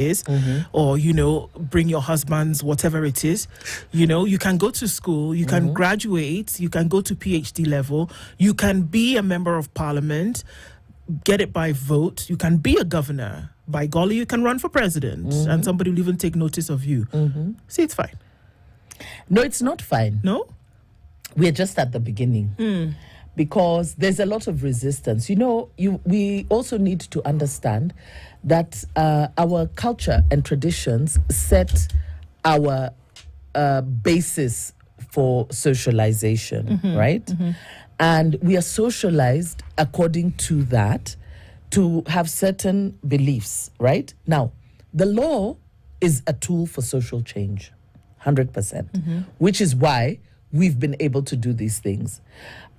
is, or bring your husband's whatever it is. You can go to school, you can graduate, you can go to PhD level, you can be a member of parliament, get it by vote, you can be a governor. By golly, you can run for president, and somebody will even take notice of you. See, it's fine. No, it's not fine. No, we're just at the beginning. Because there's a lot of resistance. We also need to understand that our culture and traditions set our basis for socialization, right? And we are socialized according to that to have certain beliefs, right? Now, the law is a tool for social change, 100%, which is why we've been able to do these things.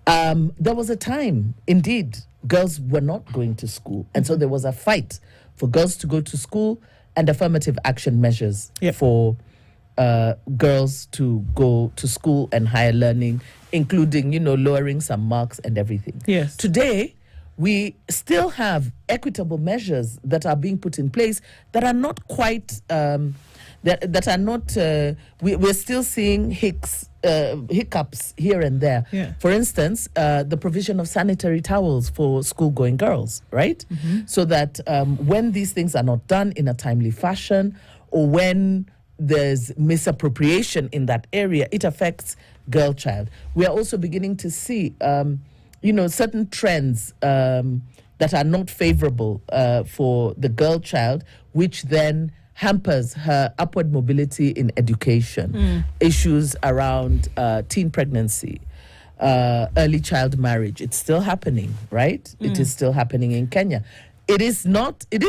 There was a time, indeed, girls were not going to school. And so there was a fight for girls to go to school and affirmative action measures for girls to go to school and higher learning, including, lowering some marks and everything. Yes. Today, we still have equitable measures that are being put in place that are not quite... that are not, we're still seeing hiccups here and there. Yeah. For instance, the provision of sanitary towels for school-going girls, right? So that when these things are not done in a timely fashion, or when there's misappropriation in that area, it affects girl child. We are also beginning to see, certain trends that are not favorable for the girl child, which then hampers her upward mobility in education, issues around teen pregnancy, early child marriage. It's still happening, right? It is still happening in Kenya. It is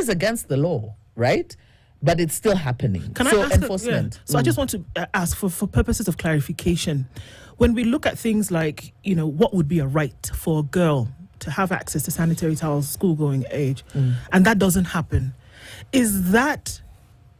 against the law, right? But it's still happening. Can I ask enforcement? So I just want to ask for purposes of clarification. When we look at things like, what would be a right for a girl to have access to sanitary towels, school-going age, and that doesn't happen, is that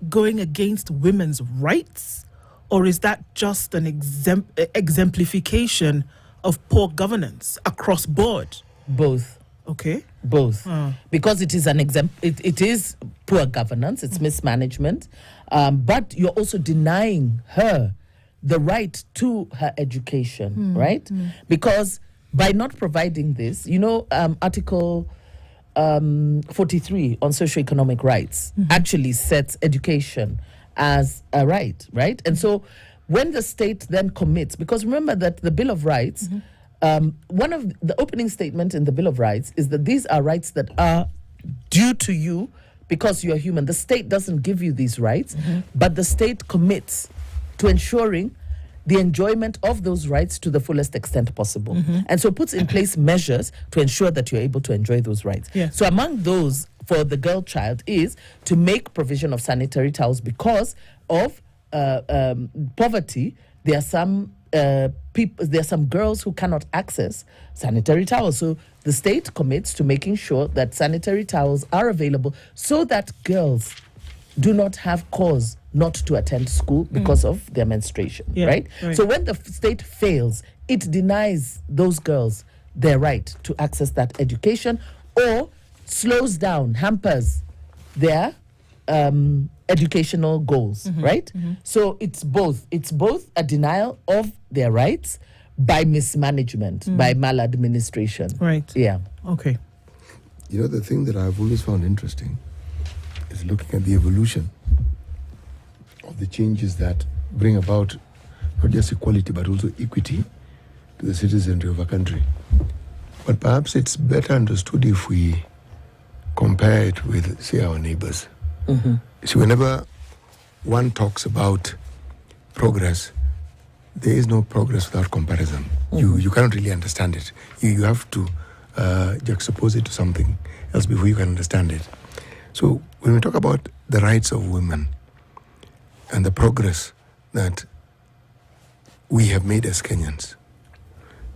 going against women's rights, or is that just an exemplification of poor governance across board? Both. Okay. Both. Because it is it is poor governance, it's mismanagement, but you're also denying her the right to her education, right? Because by not providing this, Article 43 on socioeconomic rights actually sets education as a right? And so when the state then commits, because remember that the Bill of Rights, one of the opening statement in the Bill of Rights is that these are rights that are due to you because you're human. The state doesn't give you these rights, but the state commits to ensuring the enjoyment of those rights to the fullest extent possible. And so puts in place measures to ensure that you're able to enjoy those rights. Yes. So among those for the girl child is to make provision of sanitary towels because of poverty. There are some girls who cannot access sanitary towels. So the state commits to making sure that sanitary towels are available so that girls do not have cause not to attend school because of their menstruation, right? So when the state fails, it denies those girls their right to access that education or slows down, hampers their educational goals, right? So it's both. It's both a denial of their rights by mismanagement, by maladministration. Right. Yeah. Okay. The thing that I've always found interesting is looking at the evolution of the changes that bring about not just equality but also equity to the citizenry of a country. But perhaps it's better understood if we compare it with, say, our neighbors. See, whenever one talks about progress, there is no progress without comparison. You cannot really understand it. You have to juxtapose it to something else before you can understand it. So when we talk about the rights of women and the progress that we have made as Kenyans,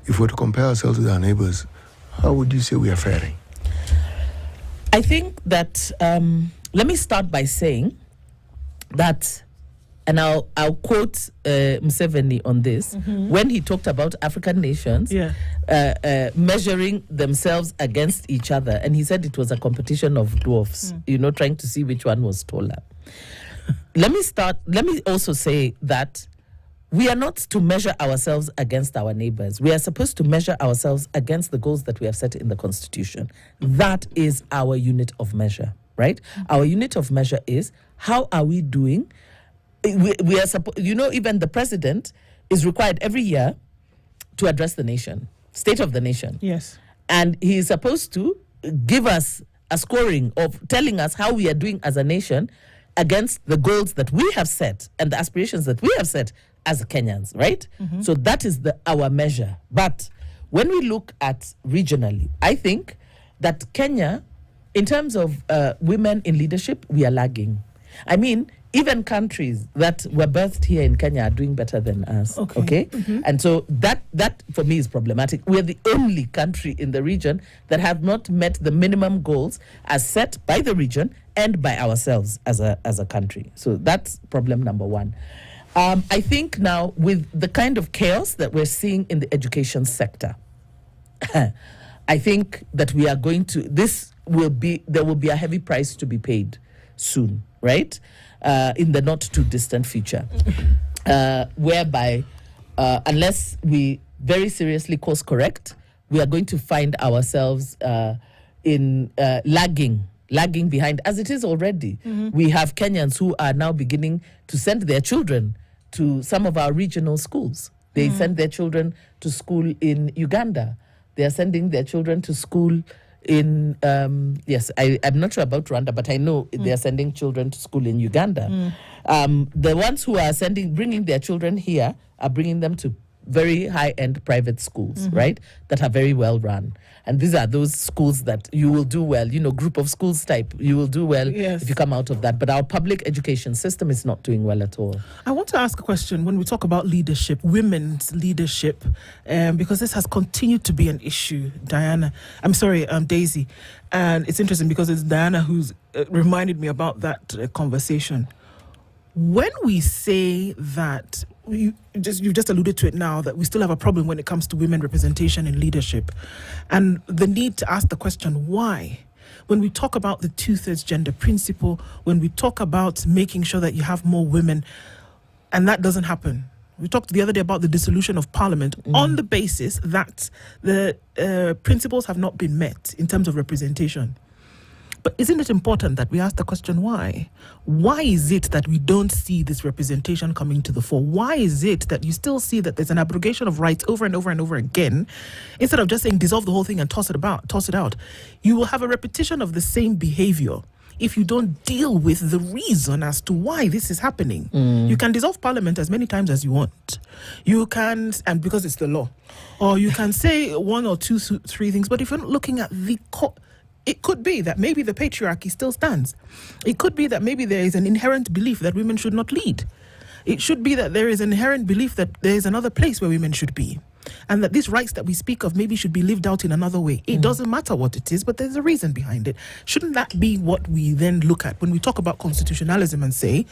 if we were to compare ourselves with our neighbors, how would you say we are faring? I think that, let me start by saying that and I'll quote Museveni on this, when he talked about African nations measuring themselves against each other, and he said it was a competition of dwarfs, trying to see which one was taller. Let me also say that we are not to measure ourselves against our neighbors. We are supposed to measure ourselves against the goals that we have set in the Constitution. That is our unit of measure, right? Our unit of measure is, how are we doing? We are even the president is required every year to address the nation, state of the nation. Yes. And he is supposed to give us a scoring of telling us how we are doing as a nation against the goals that we have set and the aspirations that we have set as Kenyans, right? So that is our measure. But when we look at regionally, I think that Kenya, in terms of women in leadership, we are lagging. I mean, even countries that were birthed here in Kenya are doing better than us. Okay? And so that for me is problematic. We're the only country in the region that have not met the minimum goals as set by the region and by ourselves as a country. So that's problem number one. I think now, with the kind of chaos that we're seeing in the education sector, I think that we are going to, there will be a heavy price to be paid soon, right? In the not too distant future, whereby unless we very seriously course correct, we are going to find ourselves in lagging behind, as it is already. We have Kenyans who are now beginning to send their children to some of our regional schools. They send their children to school in Uganda. They are sending their children to school in, I'm not sure about Rwanda, but I know they are sending children to school in Uganda. The ones who are bringing their children here are bringing them to very high-end private schools, right, that are very well run. And these are those schools that you will do well, group of schools type, you will do well if you come out of that. But our public education system is not doing well at all. I want to ask a question when we talk about leadership, women's leadership, because this has continued to be an issue, Daisy. And it's interesting because it's Diana who's reminded me about that conversation. When we say that, you've just alluded to it now, that we still have a problem when it comes to women representation in leadership, and the need to ask the question, why? When we talk about the 2/3 gender principle, when we talk about making sure that you have more women, and that doesn't happen. We talked the other day about the dissolution of parliament on the basis that the principles have not been met in terms of representation. But isn't it important that we ask the question, why? Why is it that we don't see this representation coming to the fore? Why is it that you still see that there's an abrogation of rights over and over and over again, instead of just saying dissolve the whole thing and toss it out? You will have a repetition of the same behavior if you don't deal with the reason as to why this is happening. You can dissolve parliament as many times as you want. You can, and because it's the law, or you can say one or two, three things, but if you're not looking at the it could be that maybe the patriarchy still stands. It could be that maybe there is an inherent belief that women should not lead. It should be that there is an inherent belief that there is another place where women should be, and that these rights that we speak of maybe should be lived out in another way. It doesn't matter what it is, but there's a reason behind it. Shouldn't that be what we then look at when we talk about constitutionalism and say,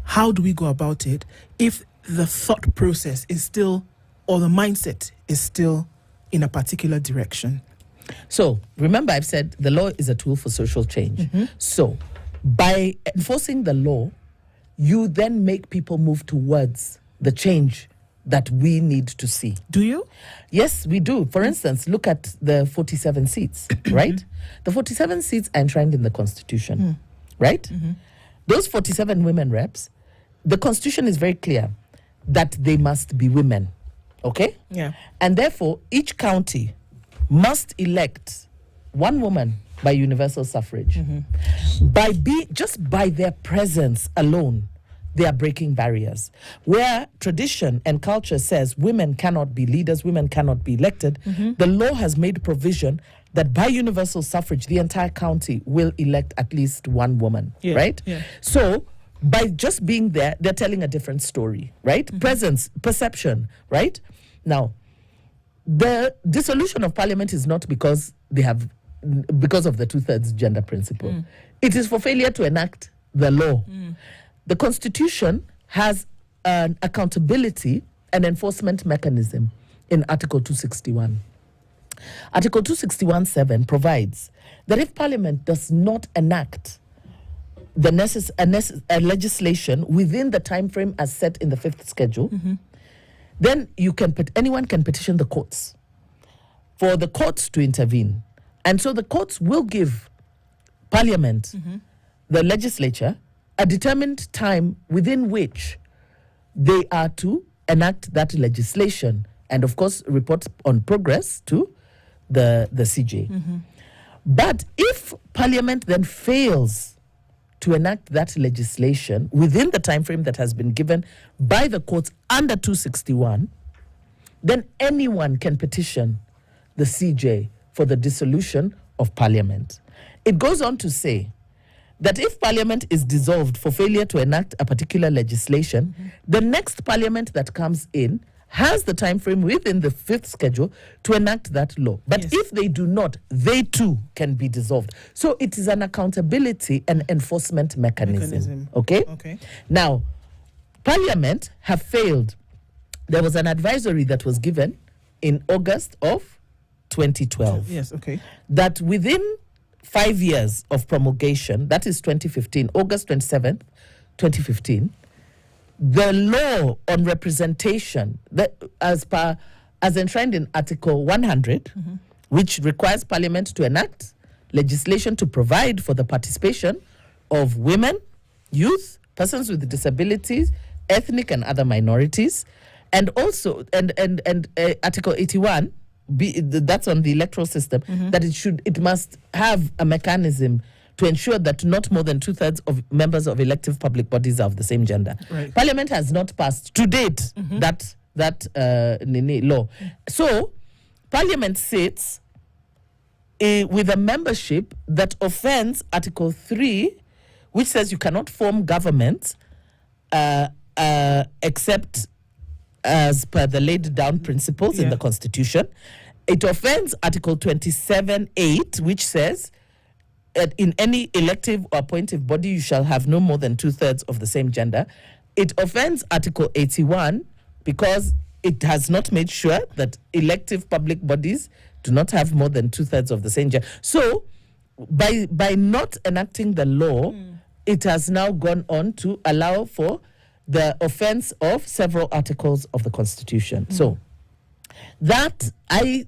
how do we go about it if the thought process is still, or the mindset is still in a particular direction? So remember, I've said the law is a tool for social change. So by enforcing the law, you then make people move towards the change that we need to see. Do you? Yes, we do. For instance, look at the 47 seats, right? The 47 seats are enshrined in the Constitution, right? Those 47 women reps, the Constitution is very clear that they must be women, okay? Yeah. And therefore, each county must elect one woman by universal suffrage. Just by their presence alone, they are breaking barriers. Where tradition and culture says women cannot be leaders, women cannot be elected, the law has made provision that by universal suffrage, the entire county will elect at least one woman, right? Yeah. So by just being there, they're telling a different story, right? Presence, perception, right? Now, the dissolution of parliament is not because of the 2/3 gender principle. It is for failure to enact the law. The Constitution has an accountability and enforcement mechanism in Article 261. Article 261(7) provides that if Parliament does not enact the legislation within the time frame as set in the 5th schedule, then anyone can petition the courts for the courts to intervene. And so the courts will give Parliament, the legislature, a determined time within which they are to enact that legislation and, of course, report on progress to the CJ. But if Parliament then fails to enact that legislation within the time frame that has been given by the courts under 261, then anyone can petition the CJ for the dissolution of Parliament. It goes on to say that if Parliament is dissolved for failure to enact a particular legislation, the next Parliament that comes in has the time frame within the 5th schedule to enact that law. But if they do not, they too can be dissolved. So it is an accountability and enforcement mechanism. Okay? Now, Parliament have failed. There was an advisory that was given in August of 2012. Yes, okay. That within 5 years of promulgation, that is 2015, August 27th, 2015, the law on representation, as enshrined in Article 100, which requires Parliament to enact legislation to provide for the participation of women, youth, persons with disabilities, ethnic and other minorities, and also Article 81, that's on the electoral system, that it must have a mechanism to ensure that not more than 2/3 of members of elective public bodies are of the same gender. Right. Parliament has not passed to date that law. So Parliament sits with a membership that offends Article 3, which says you cannot form government except as per the laid down principles in the Constitution. It offends Article 27(8), which says in any elective or appointive body, you shall have no more than 2/3 of the same gender. It offends Article 81 because it has not made sure that elective public bodies do not have more than 2/3 of the same gender. So, by not enacting the law, it has now gone on to allow for the offense of several articles of the Constitution. So, that I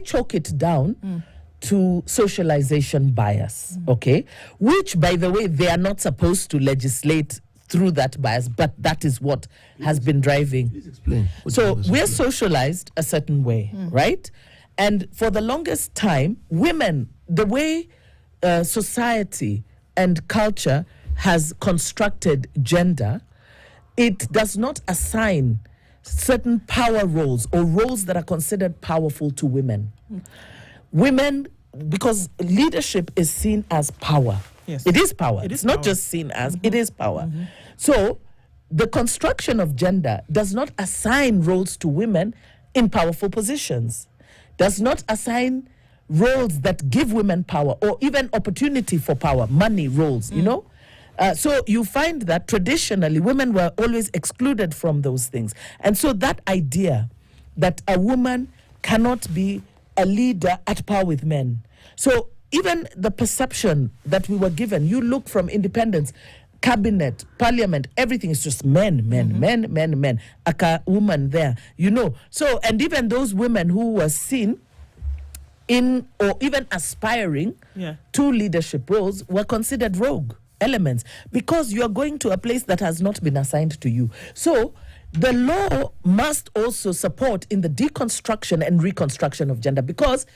chalk it down to socialization bias, okay? Which, by the way, they are not supposed to legislate through that bias, but that is what has been driving. Please explain. So we're socialized a certain way, right? And for the longest time, women, the way society and culture has constructed gender, it does not assign certain power roles or roles that are considered powerful to women. Women, because leadership is seen as power. Yes. It is power. It is it's not power. just seen as, it is power. So the construction of gender does not assign roles to women in powerful positions, does not assign roles that give women power or even opportunity for power, money roles, you know? So you find that traditionally women were always excluded from those things. And so that idea that a woman cannot be a leader at par with men. So even the perception that we were given, you look from independence, cabinet, parliament, everything is just men. A woman there, you know. So, and even those women who were seen in or even aspiring to leadership roles were considered rogue elements because you are going to a place that has not been assigned to you. So the law must also support in the deconstruction and reconstruction of gender, because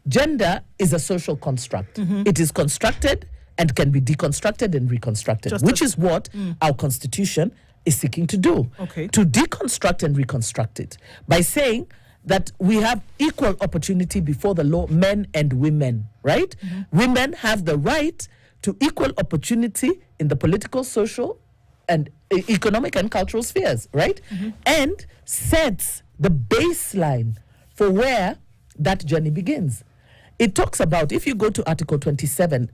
gender is a social construct. It is constructed and can be deconstructed and reconstructed, which is what our Constitution is seeking to do. To deconstruct and reconstruct it by saying that we have equal opportunity before the law, men and women, right? Women have the right to equal opportunity in the political, social, and economic and cultural spheres, right? And sets the baseline for where that journey begins. It talks about, if you go to Article 27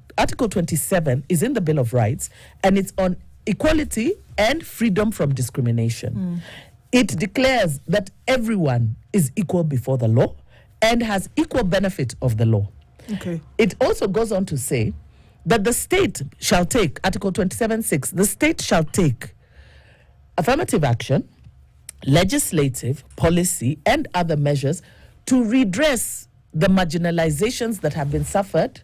is in the Bill of Rights, and it's on equality and freedom from discrimination. It declares that everyone is equal before the law and has equal benefit of the law. Okay. It also goes on to say that the state shall take, Article 27.6, the state shall take affirmative action, legislative, policy, and other measures to redress the marginalizations that have been suffered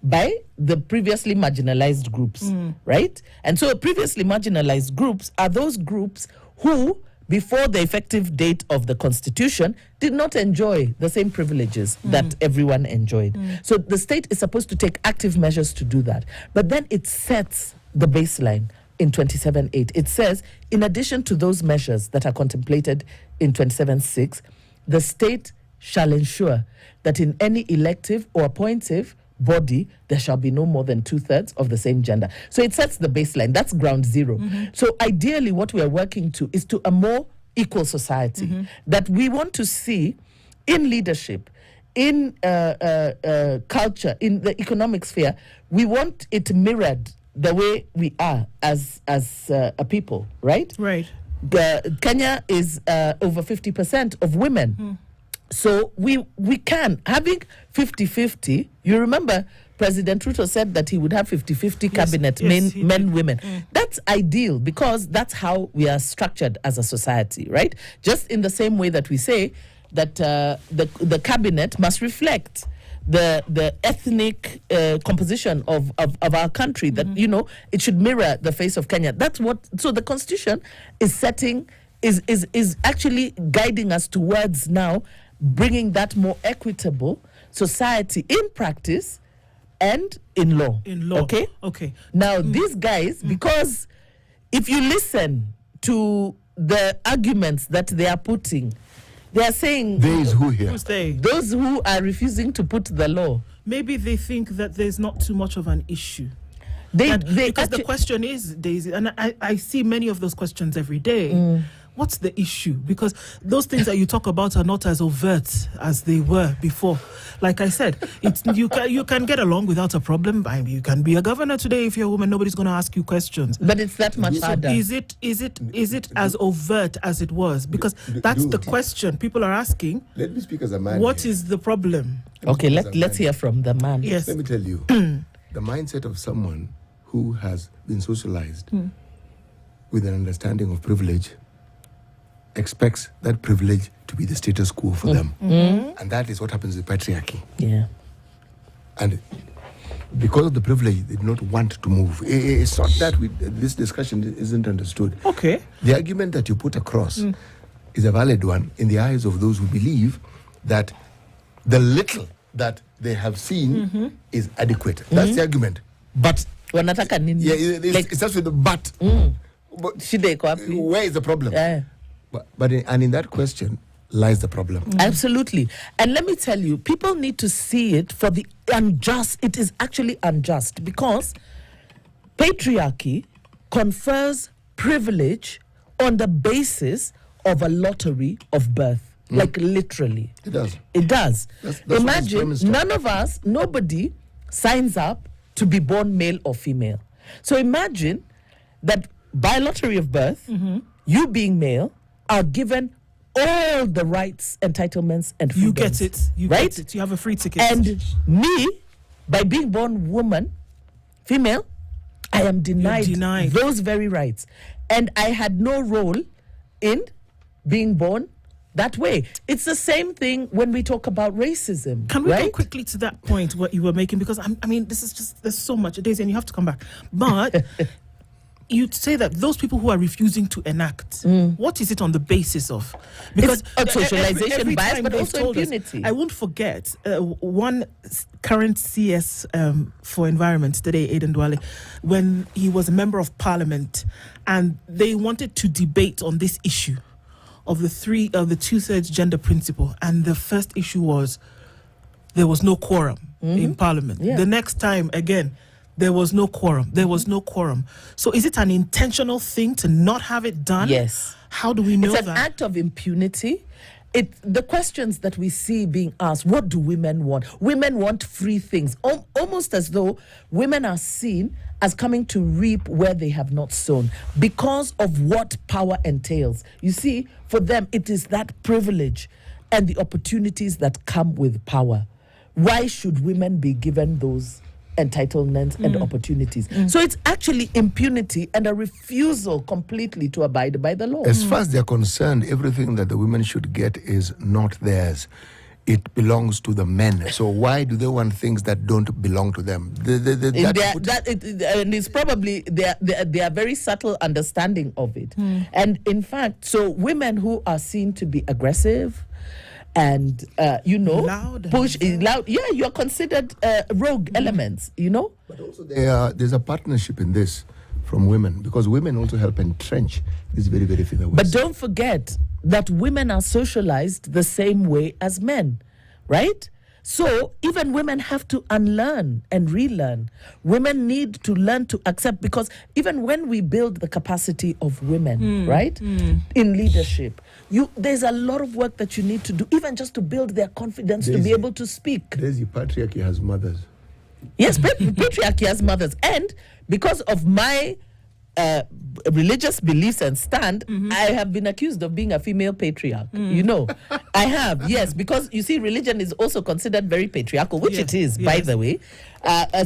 by the previously marginalized groups, right? And so previously marginalized groups are those groups who, before the effective date of the Constitution, did not enjoy the same privileges that everyone enjoyed. So the state is supposed to take active measures to do that. But then it sets the baseline in 27.8. It says, in addition to those measures that are contemplated in 27.6, the state shall ensure that in any elective or appointive body, there shall be no more than 2/3 of the same gender. So it sets the baseline. That's ground zero. So ideally, what we are working to is to a more equal society that we want to see in leadership, in culture, in the economic sphere. We want it mirrored the way we are as a people, right? Right. Kenya is over 50% of women. So we can, having 50-50, you remember President Ruto said that he would have 50-50 cabinet, men, women. That's ideal because that's how we are structured as a society, right? Just in the same way that we say that the cabinet must reflect the ethnic composition of our country, that, you know, it should mirror the face of Kenya. That's what, so the Constitution is setting, is actually guiding us towards now bringing that more equitable society in practice and in law. In law. Okay? Okay. Now, these guys, because if you listen to the arguments that they are putting, they are saying... There is who here? Who's they? Those who are refusing to put the law. Maybe they think that there's not too much of an issue. Because the question is, Daisy, and I see many of those questions every day. What's the issue? Because those things that you talk about are not as overt as they were before. Like I said, you can get along without a problem. I mean, you can be a governor today if you're a woman. Nobody's going to ask you questions. But it's that much harder. Is it as overt as it was? Because that's the question people are asking. Let me speak as a man. What is the problem? Okay, let's hear from the man. Yes. Let me tell you, the mindset of someone who has been socialized with an understanding of privilege expects that privilege to be the status quo for them. And that is what happens with patriarchy. Yeah. And because of the privilege, they do not want to move. It's not that this discussion isn't understood. Okay. The argument that you put across is a valid one in the eyes of those who believe that the little that they have seen is adequate. That's the argument. But Wanataka nini? yeah, it starts with the but. But Shida iko wapi? where is the problem? Yeah. But in that question lies the problem. Absolutely. And let me tell you, people need to see it for the unjust. It is actually unjust because patriarchy confers privilege on the basis of a lottery of birth. Like literally. It does. It does. That's Imagine none of us, nobody signs up to be born male or female. So imagine that by lottery of birth, you being male are given all the rights, entitlements, and freedoms. You get it. You right? get it. You have a free ticket. And me, by being born woman, female, I am denied those very rights. And I had no role in being born that way. It's the same thing when we talk about racism. Can we right? go quickly to that point what you were making? Because I mean, this is just, there's so much, Daisy, and you have to come back. But you'd say that those people who are refusing to enact, what is it on the basis of? Because it's socialization every bias, time but they've also told us- impunity. I won't forget one current CS for environment today, Aidan Dwale, when he was a member of parliament, and they wanted to debate on this issue of the 2/3 gender principle, and the first issue was there was no quorum in parliament. Yeah. The next time again, there was no quorum. There was no quorum. So is it an intentional thing to not have it done? Yes. How do we know It's an that? act of impunity. the questions that we see being asked, what do women want? Women want free things, almost as though women are seen as coming to reap where they have not sown because of what power entails. You see, for them, it is that privilege and the opportunities that come with power. Why should women be given those entitlements and opportunities? So it's actually impunity and a refusal completely to abide by the law. As far as they're concerned, everything that the women should get is not theirs. It belongs to the men. So why do they want things that don't belong to them? And it's probably their very subtle understanding of it. And in fact, so women who are seen to be aggressive and loud, loud, you're considered rogue elements, But also there's a partnership in this from women, because women also help entrench this very, very thing. But don't forget that women are socialized the same way as men, right? So even women have to unlearn and relearn. Women need to learn to accept, because even when we build the capacity of women, right, in leadership, there's a lot of work that you need to do, even just to build their confidence to be able to speak. The patriarchy has mothers. Yes, patriarchy has mothers. And because of my religious beliefs and stand, I have been accused of being a female patriarch. I have, yes, because you see, religion is also considered very patriarchal, which it is, by the way.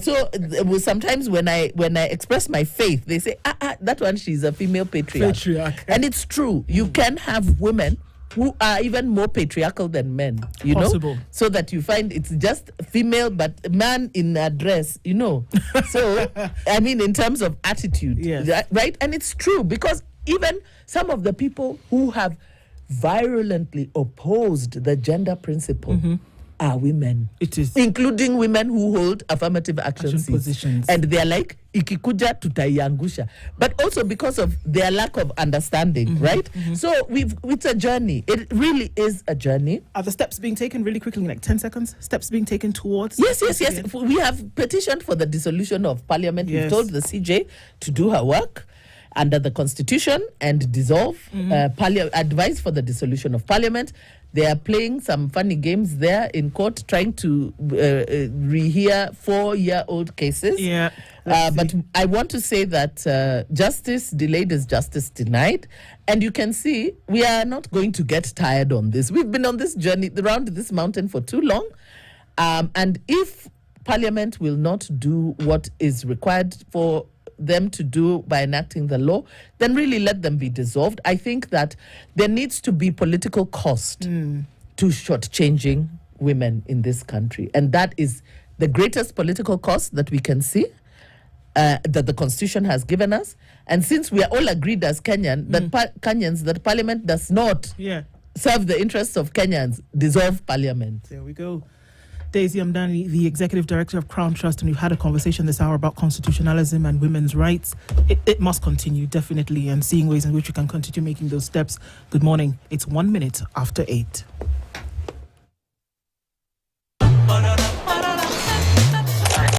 So sometimes when I express my faith, they say, that one, she's a female patriarch. And it's true. You can have women who are even more patriarchal than men, Possible. so that you find it's just female but man in a dress, So, I mean, in terms of attitude, right? And it's true, because even some of the people who have virulently opposed the gender principle are women. It is. Including women who hold affirmative action seats. Positions. And they're like, ikikuja tutaiangusha. But also because of their lack of understanding, right? So it's a journey. It really is a journey. Are the steps being taken really quickly, like 10 seconds? Steps being taken towards? Yes. We have petitioned for the dissolution of parliament. We've told the CJ to do her work under the constitution and dissolve, advise for the dissolution of parliament. They are playing some funny games there in court, trying to rehear 4-year-old cases. But I want to say that justice delayed is justice denied. And you can see we are not going to get tired on this. We've been on this journey around this mountain for too long. And if Parliament will not do what is required for them to do by enacting the law, then really let them be dissolved. I think that there needs to be political cost to shortchanging women in this country. And that is the greatest political cost that we can see, that the Constitution has given us. And since we are all agreed as Kenyans that Parliament does not serve the interests of Kenyans, dissolve Parliament. There we go. Daisy Amdany, the Executive Director of Crown Trust, and we've had a conversation this hour about constitutionalism and women's rights. It must continue, definitely, and seeing ways in which we can continue making those steps. Good morning. It's 1 minute after 8.